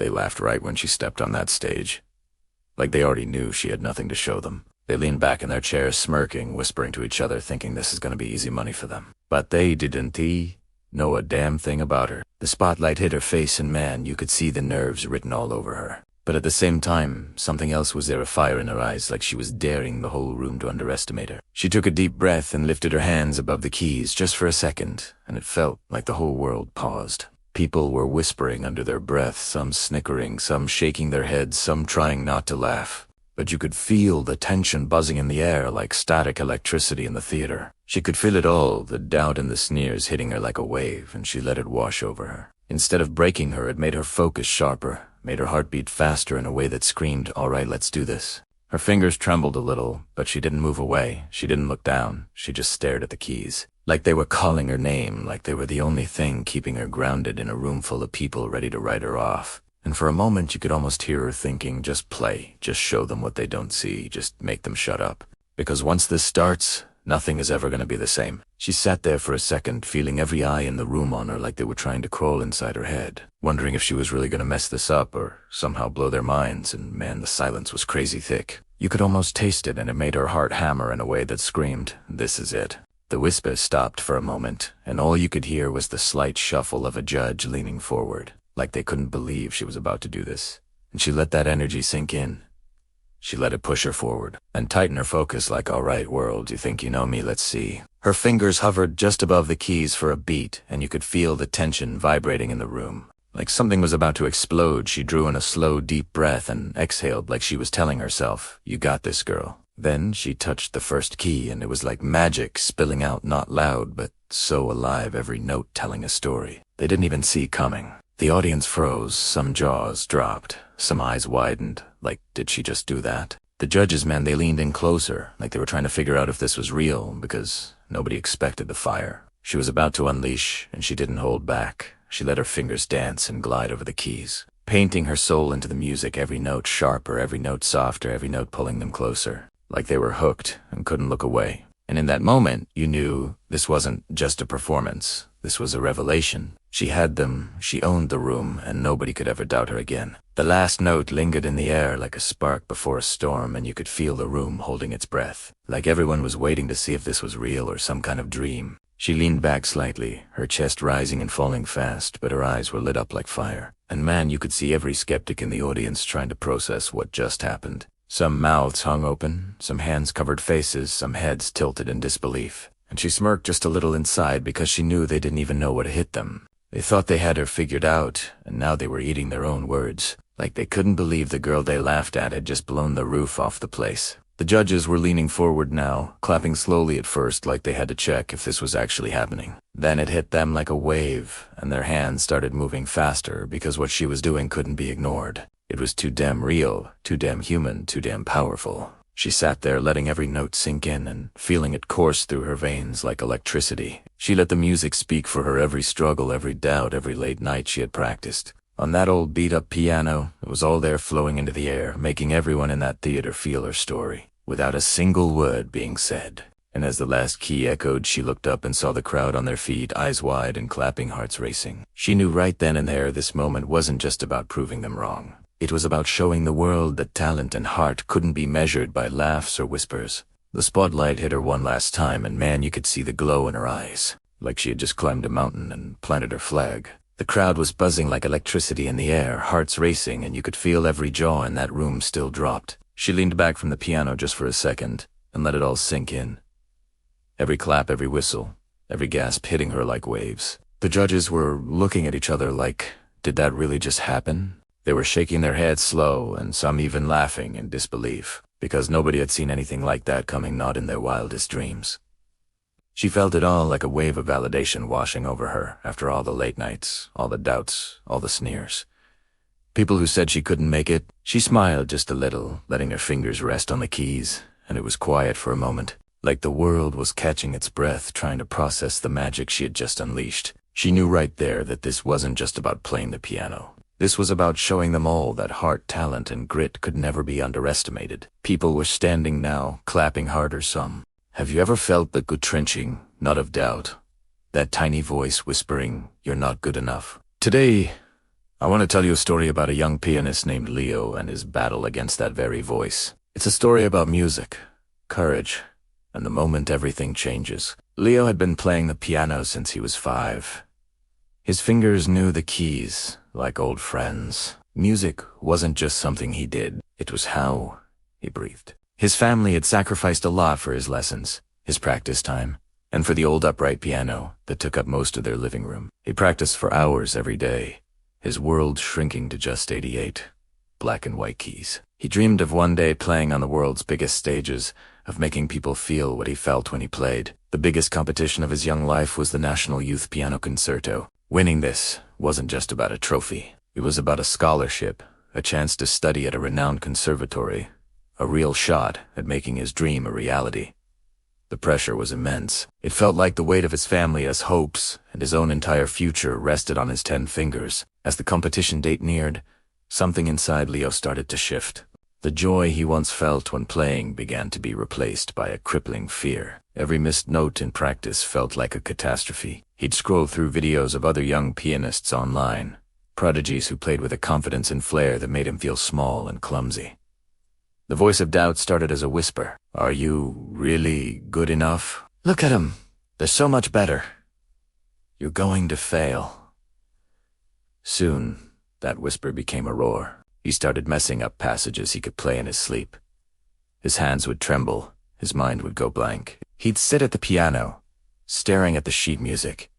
They laughed right when she stepped on that stage. Like they already knew she had nothing to show them. They leaned back in their chairs, smirking, whispering to each other, thinking this is going to be easy money for them. But they didn't know a damn thing about her. The spotlight hit her face, and man, you could see the nerves written all over her. But at the same time, something else was there, a fire in her eyes, like she was daring the whole room to underestimate her. She took a deep breath and lifted her hands above the keys just for a second, and it felt like the whole world paused. People were whispering under their breath, some snickering, some shaking their heads, some trying not to laugh. But you could feel the tension buzzing in the air like static electricity in the theater. She could feel it all, the doubt and the sneers hitting her like a wave, and she let it wash over her. Instead of breaking her, it made her focus sharper, made her heart beat faster in a way that screamed, "All right, let's do this." Her fingers trembled a little, but she didn't move away. She didn't look down. She just stared at the keys. Like they were calling her name, like they were the only thing keeping her grounded in a room full of people ready to write her off. And for a moment you could almost hear her thinking, just play, just show them what they don't see, just make them shut up. Because once this starts, nothing is ever going to be the same. She sat there for a second, feeling every eye in the room on her like they were trying to crawl inside her head, wondering if she was really going to mess this up or somehow blow their minds, and man, the silence was crazy thick. You could almost taste it, and it made her heart hammer in a way that screamed, "This is it." The whispers stopped for a moment, and all you could hear was the slight shuffle of a judge leaning forward, like they couldn't believe she was about to do this. And she let that energy sink in. She let it push her forward and tighten her focus like, "All right, world, you think you know me, let's see." Her fingers hovered just above the keys for a beat, and you could feel the tension vibrating in the room. Like something was about to explode, she drew in a slow, deep breath and exhaled like she was telling herself, "You got this, girl." Then she touched the first key, and it was like magic, spilling out not loud, but so alive, every note telling a story they didn't even see coming. The audience froze, some jaws dropped, some eyes widened, like, did she just do that? The judges, man, they leaned in closer, like they were trying to figure out if this was real, because nobody expected the fire she was about to unleash, and she didn't hold back. She let her fingers dance and glide over the keys, painting her soul into the music, every note sharper, every note softer, every note pulling them closer, like they were hooked and couldn't look away. And in that moment, you knew this wasn't just a performance. This was a revelation. She had them, she owned the room, and nobody could ever doubt her again. The last note lingered in the air like a spark before a storm, and you could feel the room holding its breath, like everyone was waiting to see if this was real or some kind of dream. She leaned back slightly, her chest rising and falling fast, but her eyes were lit up like fire. And man, you could see every skeptic in the audience trying to process what just happened. Some mouths hung open, some hands covered faces, some heads tilted in disbelief. And she smirked just a little inside because she knew they didn't even know what hit them. They thought they had her figured out, and now they were eating their own words. Like they couldn't believe the girl they laughed at had just blown the roof off the place. The judges were leaning forward now, clapping slowly at first like they had to check if this was actually happening. Then it hit them like a wave, and their hands started moving faster because what she was doing couldn't be ignored. It was too damn real, too damn human, too damn powerful. She sat there letting every note sink in and feeling it course through her veins like electricity. She let the music speak for her, every struggle, every doubt, every late night she had practiced. On that old beat-up piano, it was all there flowing into the air, making everyone in that theater feel her story, without a single word being said. And as the last key echoed, she looked up and saw the crowd on their feet, eyes wide and clapping, hearts racing. She knew right then and there this moment wasn't just about proving them wrong. It was about showing the world that talent and heart couldn't be measured by laughs or whispers. The spotlight hit her one last time, and man, you could see the glow in her eyes, like she had just climbed a mountain and planted her flag. The crowd was buzzing like electricity in the air, hearts racing, and you could feel every jaw in that room still dropped. She leaned back from the piano just for a second and let it all sink in. Every clap, every whistle, every gasp hitting her like waves. The judges were looking at each other like, did that really just happen? They were shaking their heads slow, and some even laughing in disbelief, because nobody had seen anything like that coming, not in their wildest dreams. She felt it all like a wave of validation washing over her after all the late nights, all the doubts, all the sneers. People who said she couldn't make it, she smiled just a little, letting her fingers rest on the keys, and it was quiet for a moment, like the world was catching its breath, trying to process the magic she had just unleashed. She knew right there that this wasn't just about playing the piano. This was about showing them all that heart, talent, and grit could never be underestimated. People were standing now, clapping harder some. Have you ever felt the good trenching, not of doubt? That tiny voice whispering, "You're not good enough." Today, I want to tell you a story about a young pianist named Leo and his battle against that very voice. It's a story about music, courage, and the moment everything changes. Leo had been playing the piano since he was 5. His fingers knew the keys like old friends. Music wasn't just something he did, it was how he breathed. His family had sacrificed a lot for his lessons, his practice time, and for the old upright piano that took up most of their living room. He practiced for hours every day, his world shrinking to just 88 black and white keys. He dreamed of one day playing on the world's biggest stages, of making people feel what he felt when he played. The biggest competition of his young life was the National Youth Piano Concerto. Winning this wasn't just about a trophy. It was about a scholarship, a chance to study at a renowned conservatory, a real shot at making his dream a reality. The pressure was immense. It felt like the weight of his family's hopes and his own entire future rested on his 10 fingers. As the competition date neared, something inside Leo started to shift. The joy he once felt when playing began to be replaced by a crippling fear. Every missed note in practice felt like a catastrophe. He'd scroll through videos of other young pianists online, prodigies who played with a confidence and flair that made him feel small and clumsy. The voice of doubt started as a whisper. Are you really good enough? Look at him. They're so much better. You're going to fail. Soon, that whisper became a roar. He started messing up passages he could play in his sleep. His hands would tremble, his mind would go blank. He'd sit at the piano, staring at the sheet music,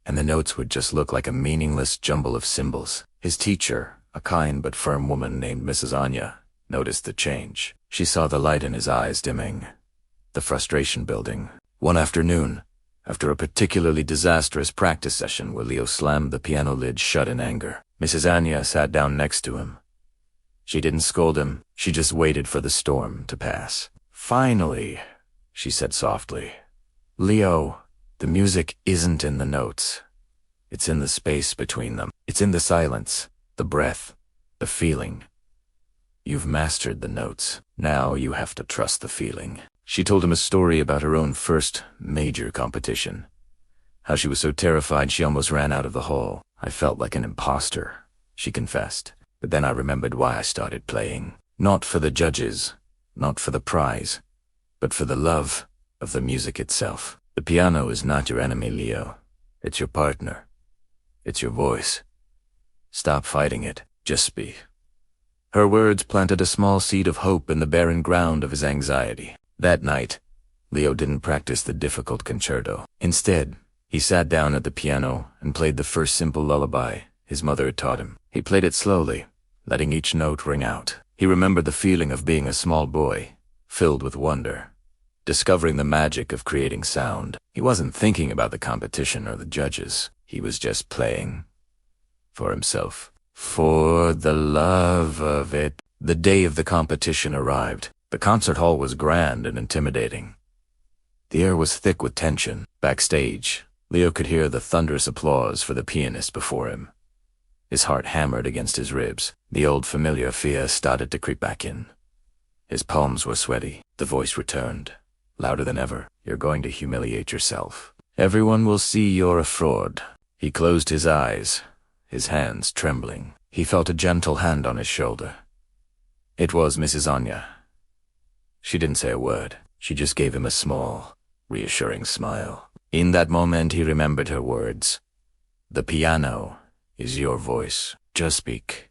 and the notes would just look like a meaningless jumble of symbols. His teacher, a kind but firm woman named Mrs. Anya, noticed the change. She saw the light in his eyes dimming, the frustration building. One afternoon, after a particularly disastrous practice session where Leo slammed the piano lid shut in anger, Mrs. Anya sat down next to him. She didn't scold him, she just waited for the storm to pass. Finally, she said softly, Leo, the music isn't in the notes. It's in the space between them. It's in the silence, the breath, the feeling. You've mastered the notes. Now you have to trust the feeling. She told him a story about her own first major competition. How she was so terrified she almost ran out of the hall. I felt like an imposter, she confessed. But then I remembered why I started playing. Not for the judges, not for the prize, but for the love of the music itself. The piano is not your enemy, Leo. It's your partner. It's your voice. Stop fighting it. Just be. Her words planted a small seed of hope in the barren ground of his anxiety. That night, Leo didn't practice the difficult concerto. Instead, he sat down at the piano and played the first simple lullaby his mother had taught him. He played it slowly, letting each note ring out. He remembered the feeling of being a small boy, filled with wonder, discovering the magic of creating sound. He wasn't thinking about the competition or the judges. He was just playing. For himself. For the love of it. The day of the competition arrived. The concert hall was grand and intimidating. The air was thick with tension. Backstage, Leo could hear the thunderous applause for the pianist before him. His heart hammered against his ribs. The old familiar fear started to creep back in. His palms were sweaty. The voice returned, louder than ever. You're going to humiliate yourself. Everyone will see you're a fraud. He closed his eyes, his hands trembling. He felt a gentle hand on his shoulder. It was Mrs. Anya. She didn't say a word. She just gave him a small, reassuring smile. In that moment, he remembered her words. The piano is your voice. Just speak.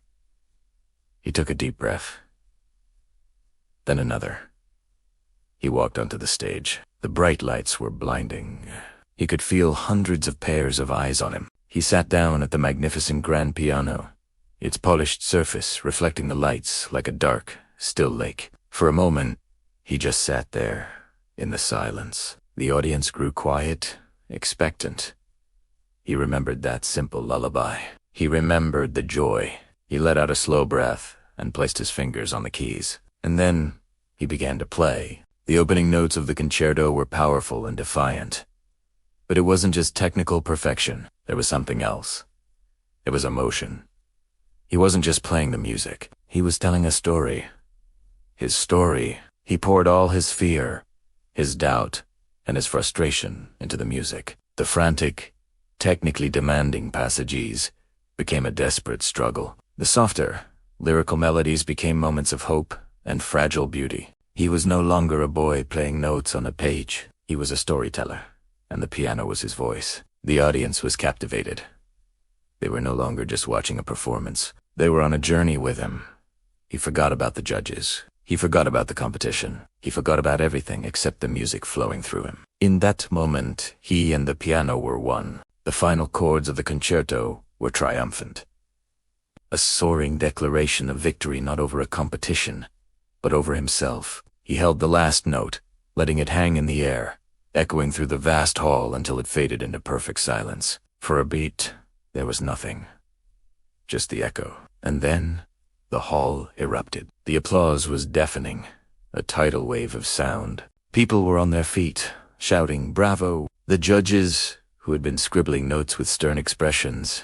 He took a deep breath. Then another. He walked onto the stage. The bright lights were blinding. He could feel hundreds of pairs of eyes on him. He sat down at the magnificent grand piano, its polished surface reflecting the lights like a dark, still lake. For a moment, he just sat there, in the silence. The audience grew quiet, expectant. He remembered that simple lullaby. He remembered the joy. He let out a slow breath and placed his fingers on the keys. And then he began to play. The opening notes of the concerto were powerful and defiant. But it wasn't just technical perfection. There was something else. It was emotion. He wasn't just playing the music. He was telling a story. His story. He poured all his fear, his doubt, and his frustration into the music. The frantic, technically demanding passages became a desperate struggle. The softer, lyrical melodies became moments of hope and fragile beauty. He was no longer a boy playing notes on a page. He was a storyteller, and the piano was his voice. The audience was captivated. They were no longer just watching a performance. They were on a journey with him. He forgot about the judges. He forgot about the competition. He forgot about everything except the music flowing through him. In that moment, he and the piano were one. The final chords of the concerto were triumphant. A soaring declaration of victory not over a competition, but over himself. He held the last note, letting it hang in the air, echoing through the vast hall until it faded into perfect silence. For a beat, there was nothing. Just the echo. And then, the hall erupted. The applause was deafening, a tidal wave of sound. People were on their feet, shouting, "Bravo!" The judges, who had been scribbling notes with stern expressions,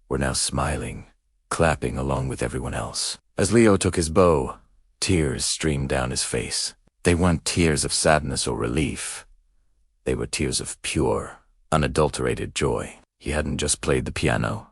were now smiling, clapping along with everyone else. As Leo took his bow, tears streamed down his face. They weren't tears of sadness or relief. They were tears of pure, unadulterated joy. He hadn't just played the piano.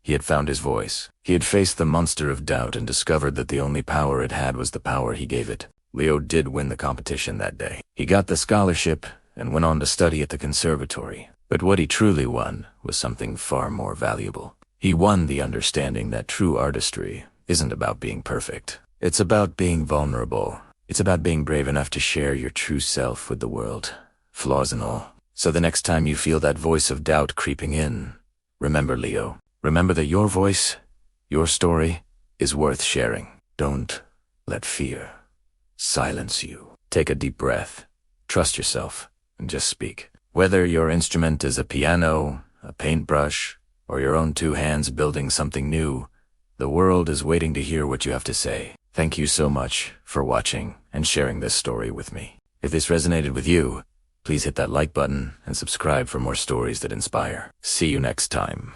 He had found his voice. He had faced the monster of doubt and discovered that the only power it had was the power he gave it. Leo did win the competition that day. He got the scholarship and went on to study at the conservatory. But what he truly won was something far more valuable. He won the understanding that true artistry isn't about being perfect. It's about being vulnerable. It's about being brave enough to share your true self with the world, flaws and all. So the next time you feel that voice of doubt creeping in, remember, Leo. Remember that your voice, your story, is worth sharing. Don't let fear silence you. Take a deep breath, trust yourself, and just speak. Whether your instrument is a piano, a paintbrush, or your own two hands building something new, the world is waiting to hear what you have to say. Thank you so much for watching and sharing this story with me. If this resonated with you, please hit that like button and subscribe for more stories that inspire. See you next time.